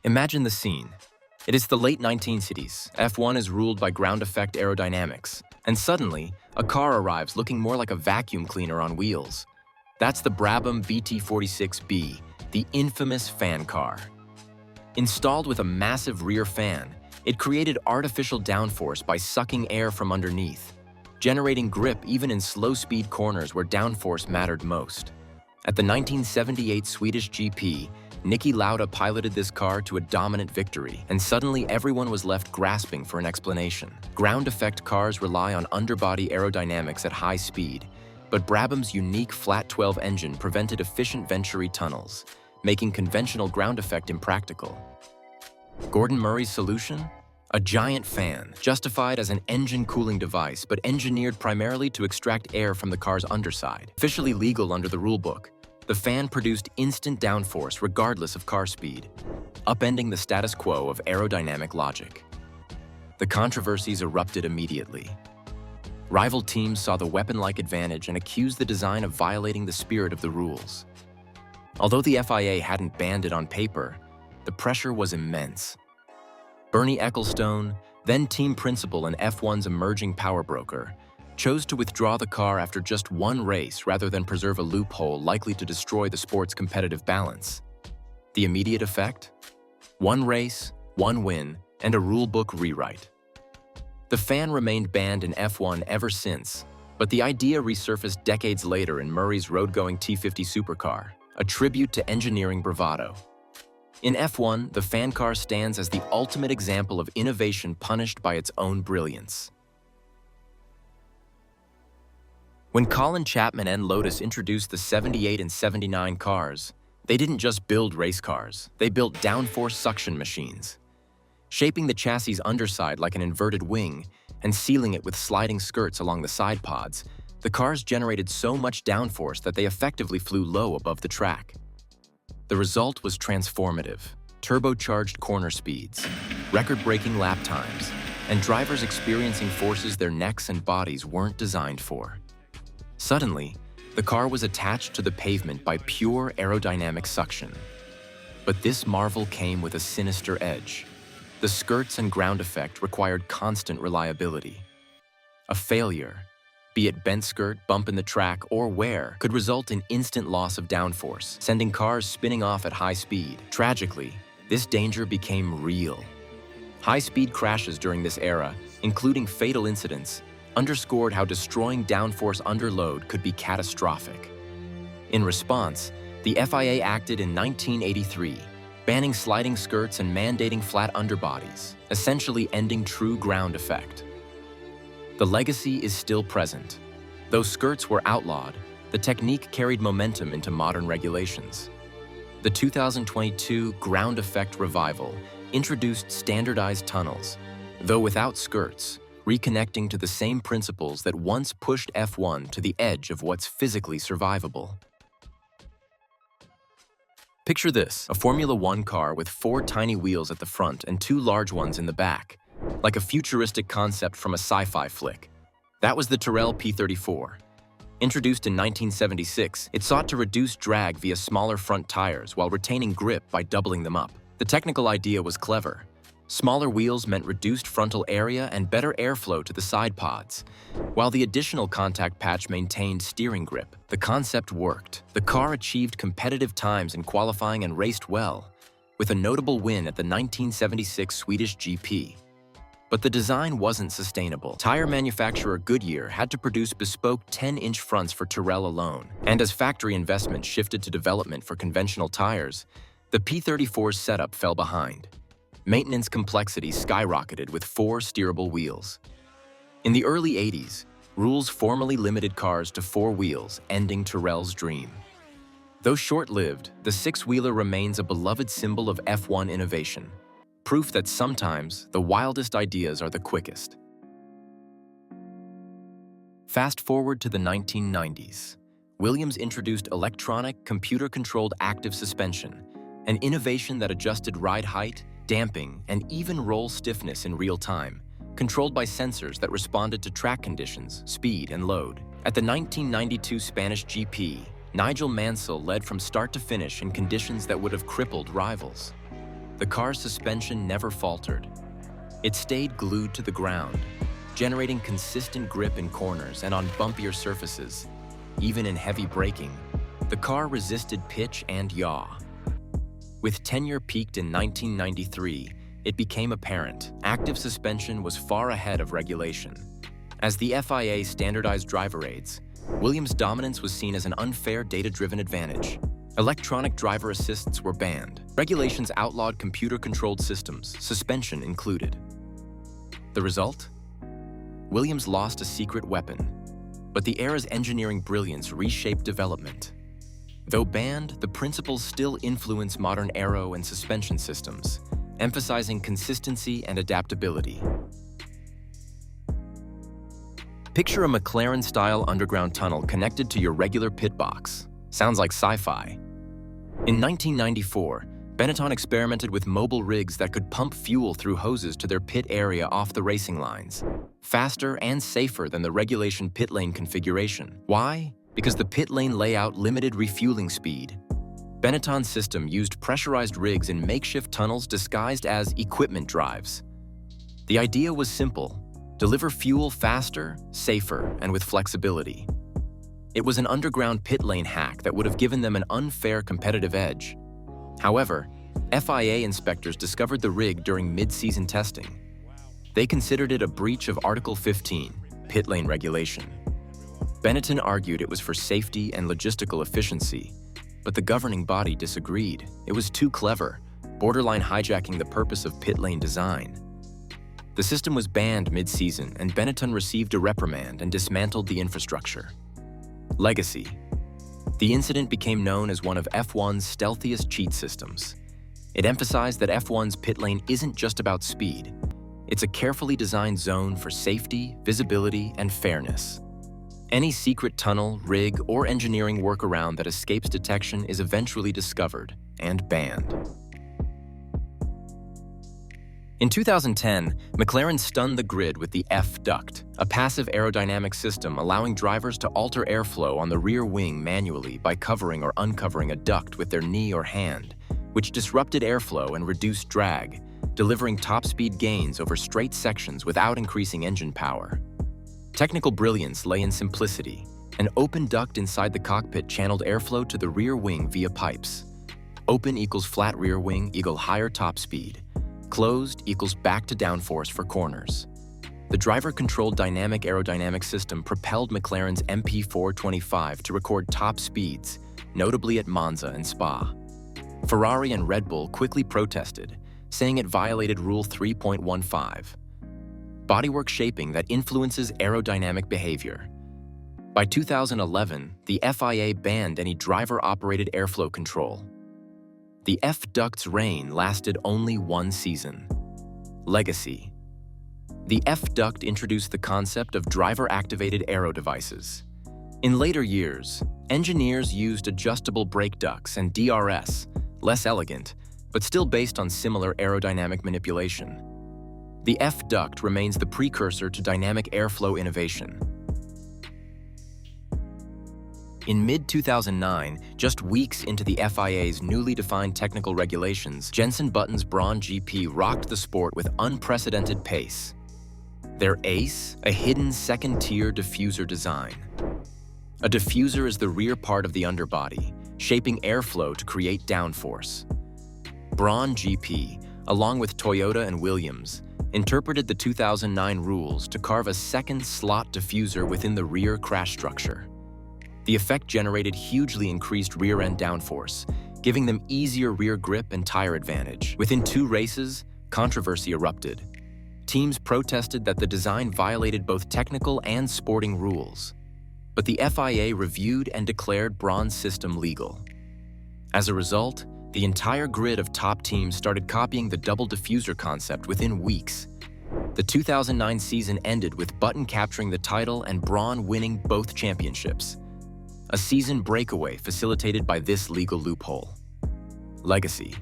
Imagine the scene. It is the late 1960s. F1 is ruled by ground effect aerodynamics, and suddenly, a car arrives looking more like a vacuum cleaner on wheels. That's the Brabham BT46B, the infamous fan car. Installed with a massive rear fan, it created artificial downforce by sucking air from underneath, generating grip even in slow-speed corners where downforce mattered most. At the 1978 Swedish GP, Niki Lauda piloted this car to a dominant victory, and suddenly everyone was left grasping for an explanation. Ground effect cars rely on underbody aerodynamics at high speed, but Brabham's unique flat 12 engine prevented efficient Venturi tunnels, making conventional ground effect impractical. Gordon Murray's solution? A giant fan, justified as an engine cooling device but engineered primarily to extract air from the car's underside. Officially legal under the rulebook, the fan produced instant downforce regardless of car speed, upending the status quo of aerodynamic logic. The controversies erupted immediately. Rival teams saw the weapon-like advantage and accused the design of violating the spirit of the rules. Although the FIA hadn't banned it on paper, the pressure was immense. Bernie Ecclestone, then team principal and F1's emerging power broker, chose to withdraw the car after just one race rather than preserve a loophole likely to destroy the sport's competitive balance. The immediate effect? One race, one win, and a rulebook rewrite. The fan remained banned in F1 ever since, but the idea resurfaced decades later in Murray's road-going T50 supercar, a tribute to engineering bravado. In F1, the fan car stands as the ultimate example of innovation punished by its own brilliance. When Colin Chapman and Lotus introduced the 78 and 79 cars, they didn't just build race cars, they built downforce suction machines. Shaping the chassis' underside like an inverted wing and sealing it with sliding skirts along the side pods, the cars generated so much downforce that they effectively flew low above the track. The result was transformative: turbocharged corner speeds, record-breaking lap times, and drivers experiencing forces their necks and bodies weren't designed for. Suddenly, the car was attached to the pavement by pure aerodynamic suction. But this marvel came with a sinister edge. The skirts and ground effect required constant reliability. A failure, be it bent skirt, bump in the track, or wear, could result in instant loss of downforce, sending cars spinning off at high speed. Tragically, this danger became real. High-speed crashes during this era, including fatal incidents, underscored how destroying downforce under load could be catastrophic. In response, the FIA acted in 1983, banning sliding skirts and mandating flat underbodies, essentially ending true ground effect. The legacy is still present. Though skirts were outlawed, the technique carried momentum into modern regulations. The 2022 ground effect revival introduced standardized tunnels, though without skirts, reconnecting to the same principles that once pushed F1 to the edge of what's physically survivable. Picture this: a Formula One car with 4 tiny wheels at the front and 2 large ones in the back, like a futuristic concept from a sci-fi flick. That was the Tyrrell P34. Introduced in 1976, it sought to reduce drag via smaller front tires while retaining grip by doubling them up. The technical idea was clever. Smaller wheels meant reduced frontal area and better airflow to the side pods, while the additional contact patch maintained steering grip. The concept worked. The car achieved competitive times in qualifying and raced well, with a notable win at the 1976 Swedish GP. But the design wasn't sustainable. Tire manufacturer Goodyear had to produce bespoke 10-inch fronts for Tyrrell alone, and as factory investment shifted to development for conventional tires, the P34's setup fell behind. Maintenance complexity skyrocketed with 4 steerable wheels. In the early 80s, rules formally limited cars to 4 wheels, ending Tyrrell's dream. Though short-lived, the 6-wheeler remains a beloved symbol of F1 innovation, proof that sometimes the wildest ideas are the quickest. Fast forward to the 1990s. Williams introduced electronic, computer-controlled active suspension, an innovation that adjusted ride height, damping, and even roll stiffness in real time, controlled by sensors that responded to track conditions, speed, and load. At the 1992 Spanish GP, Nigel Mansell led from start to finish in conditions that would have crippled rivals. the car's suspension never faltered. It stayed glued to the ground, generating consistent grip in corners and on bumpier surfaces. Even in heavy braking, the car resisted pitch and yaw. With tenure peaked in 1993, it became apparent active suspension was far ahead of regulation. As the FIA standardized driver aids, Williams' dominance was seen as an unfair data-driven advantage. Electronic driver assists were banned. Regulations outlawed computer-controlled systems, suspension included. The result? Williams lost a secret weapon, but the era's engineering brilliance reshaped development. Though banned, the principles still influence modern aero and suspension systems, emphasizing consistency and adaptability. Picture a McLaren-style underground tunnel connected to your regular pit box. Sounds like sci-fi. In 1994, Benetton experimented with mobile rigs that could pump fuel through hoses to their pit area off the racing lines, faster and safer than the regulation pit lane configuration. Why? Because the pit lane layout limited refueling speed. Benetton's system used pressurized rigs in makeshift tunnels disguised as equipment drives. The idea was simple: deliver fuel faster, safer, and with flexibility. It was an underground pit lane hack that would have given them an unfair competitive edge. However, FIA inspectors discovered the rig during mid-season testing. They considered it a breach of Article 15, pit lane regulation. Benetton argued it was for safety and logistical efficiency, but the governing body disagreed. It was too clever, borderline hijacking the purpose of pit lane design. The system was banned mid-season, and Benetton received a reprimand and dismantled the infrastructure. Legacy. The incident became known as one of F1's stealthiest cheat systems. It emphasized that F1's pit lane isn't just about speed. It's a carefully designed zone for safety, visibility, and fairness. Any secret tunnel, rig, or engineering workaround that escapes detection is eventually discovered and banned. In 2010, McLaren stunned the grid with the F-duct, a passive aerodynamic system allowing drivers to alter airflow on the rear wing manually by covering or uncovering a duct with their knee or hand, which disrupted airflow and reduced drag, delivering top-speed gains over straight sections without increasing engine power. Technical brilliance lay in simplicity. An open duct inside the cockpit channeled airflow to the rear wing via pipes. Open equals flat rear wing equal higher top speed. Closed equals back to downforce for corners. The driver-controlled dynamic aerodynamic system propelled McLaren's MP425 to record top speeds, notably at Monza and Spa. Ferrari and Red Bull quickly protested, saying it violated Rule 3.15. Bodywork shaping that influences aerodynamic behavior. By 2011, the FIA banned any driver-operated airflow control. The F-duct's reign lasted only one season. Legacy. The F-duct introduced the concept of driver-activated aero devices. In later years, engineers used adjustable brake ducts and DRS, less elegant, but still based on similar aerodynamic manipulation. The F-duct remains the precursor to dynamic airflow innovation. In mid-2009, just weeks into the FIA's newly defined technical regulations, Jenson Button's Braun GP rocked the sport with unprecedented pace. Their ace, a hidden second-tier diffuser design. A diffuser is the rear part of the underbody, shaping airflow to create downforce. Braun GP, along with Toyota and Williams, interpreted the 2009 rules to carve a second slot diffuser within the rear crash structure. The effect generated hugely increased rear-end downforce, giving them easier rear grip and tire advantage. Within 2 races, controversy erupted. Teams protested that the design violated both technical and sporting rules. But the FIA reviewed and declared Braun's system legal. As a result, the entire grid of top teams started copying the double diffuser concept within weeks. The 2009 season ended with Button capturing the title and Braun winning both championships. A season breakaway facilitated by this legal loophole. Legacy.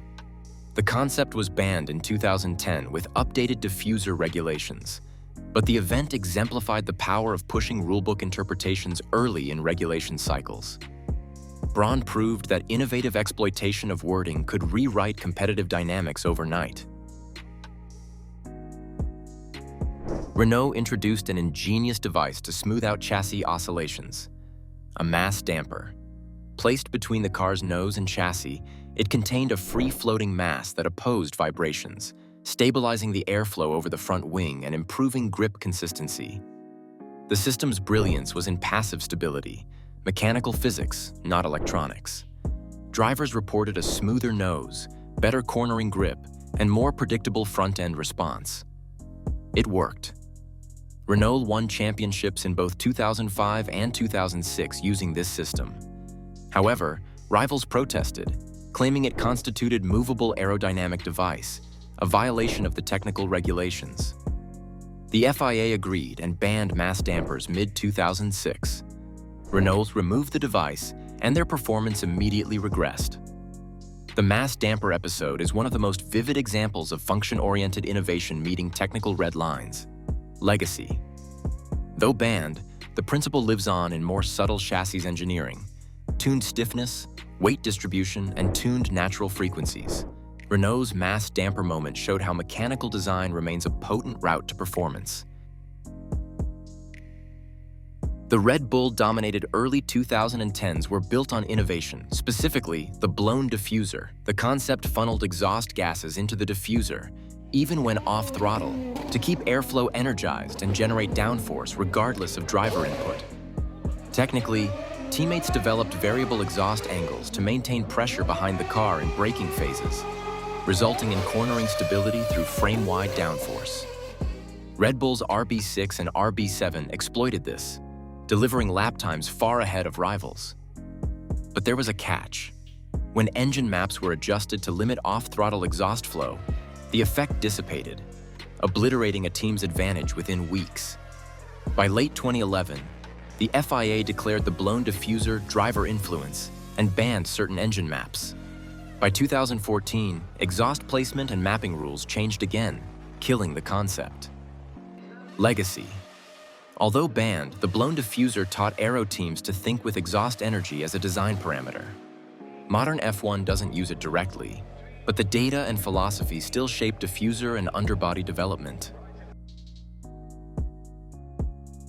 The concept was banned in 2010 with updated diffuser regulations, but the event exemplified the power of pushing rulebook interpretations early in regulation cycles. Braun proved that innovative exploitation of wording could rewrite competitive dynamics overnight. Renault introduced an ingenious device to smooth out chassis oscillations, a mass damper. Placed between the car's nose and chassis, it contained a free-floating mass that opposed vibrations, stabilizing the airflow over the front wing and improving grip consistency. The system's brilliance was in passive stability, mechanical physics, not electronics. Drivers reported a smoother nose, better cornering grip, and more predictable front-end response. It worked. Renault won championships in both 2005 and 2006 using this system. However, rivals protested, claiming it constituted movable aerodynamic device, a violation of the technical regulations. The FIA agreed and banned mass dampers mid-2006. Renault removed the device, and their performance immediately regressed. The mass damper episode is one of the most vivid examples of function-oriented innovation meeting technical red lines. Legacy. Though banned, the principle lives on in more subtle chassis engineering, tuned stiffness, weight distribution, and tuned natural frequencies. Renault's mass damper moment showed how mechanical design remains a potent route to performance. The Red Bull-dominated early 2010s were built on innovation, specifically the blown diffuser. The concept funneled exhaust gases into the diffuser, even when off throttle, to keep airflow energized and generate downforce regardless of driver input. Technically, teammates developed variable exhaust angles to maintain pressure behind the car in braking phases, resulting in cornering stability through frame-wide downforce. Red Bull's RB6 and RB7 exploited this, delivering lap times far ahead of rivals. But there was a catch. When engine maps were adjusted to limit off-throttle exhaust flow, the effect dissipated, obliterating a team's advantage within weeks. By late 2011, the FIA declared the blown diffuser driver influence and banned certain engine maps. By 2014, exhaust placement and mapping rules changed again, killing the concept. Legacy. Although banned, the blown diffuser taught aero teams to think with exhaust energy as a design parameter. Modern F1 doesn't use it directly, but the data and philosophy still shape diffuser and underbody development.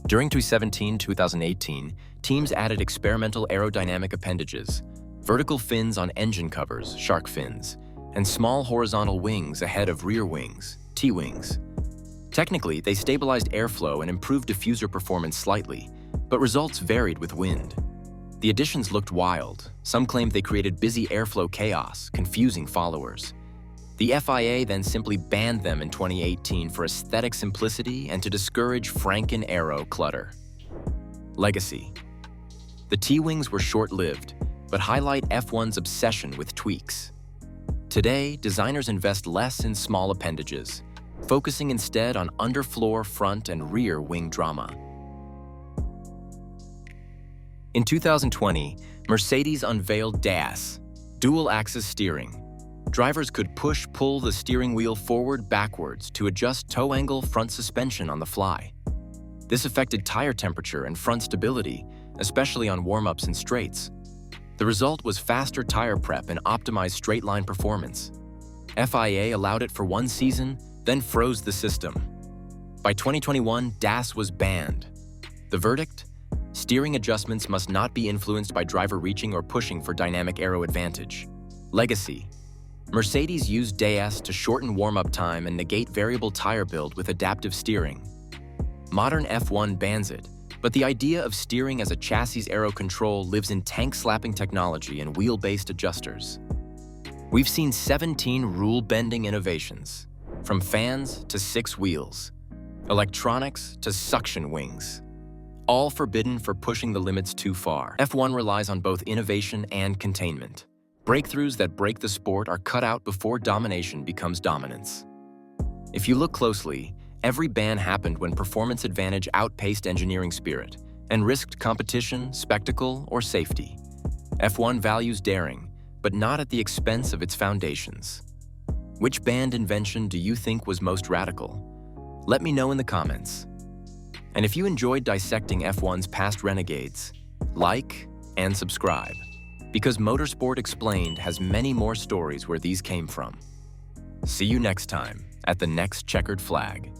During 2017-2018, teams added experimental aerodynamic appendages, vertical fins on engine covers, shark fins, and small horizontal wings ahead of rear wings, T-wings. Technically, they stabilized airflow and improved diffuser performance slightly, but results varied with wind. The additions looked wild. Some claimed they created busy airflow chaos, confusing followers. The FIA then simply banned them in 2018 for aesthetic simplicity and to discourage Franken-aero clutter. Legacy. The T-wings were short-lived, but highlight F1's obsession with tweaks. Today, designers invest less in small appendages, focusing instead on underfloor, front, and rear wing drama. In 2020, Mercedes unveiled DAS, dual-axis steering. Drivers could push-pull the steering wheel forward-backwards to adjust toe angle front suspension on the fly. This affected tire temperature and front stability, especially on warm-ups and straights. The result was faster tire prep and optimized straight-line performance. FIA allowed it for one season, then froze the system. By 2021, DAS was banned. The verdict? Steering adjustments must not be influenced by driver reaching or pushing for dynamic aero advantage. Legacy. Mercedes used DAS to shorten warm-up time and negate variable tire build with adaptive steering. Modern F1 bans it, but the idea of steering as a chassis aero control lives in tank-slapping technology and wheel-based adjusters. We've seen 17 rule-bending innovations, from fans to 6 wheels, electronics to suction wings, all forbidden for pushing the limits too far. F1 relies on both innovation and containment. Breakthroughs that break the sport are cut out before domination becomes dominance. If you look closely, every ban happened when performance advantage outpaced engineering spirit and risked competition, spectacle, or safety. F1 values daring, but not at the expense of its foundations. Which banned invention do you think was most radical? Let me know in the comments. And if you enjoyed dissecting F1's past renegades, like and subscribe. because Motorsport Explained has many more stories where these came from. See you next time at the next checkered flag.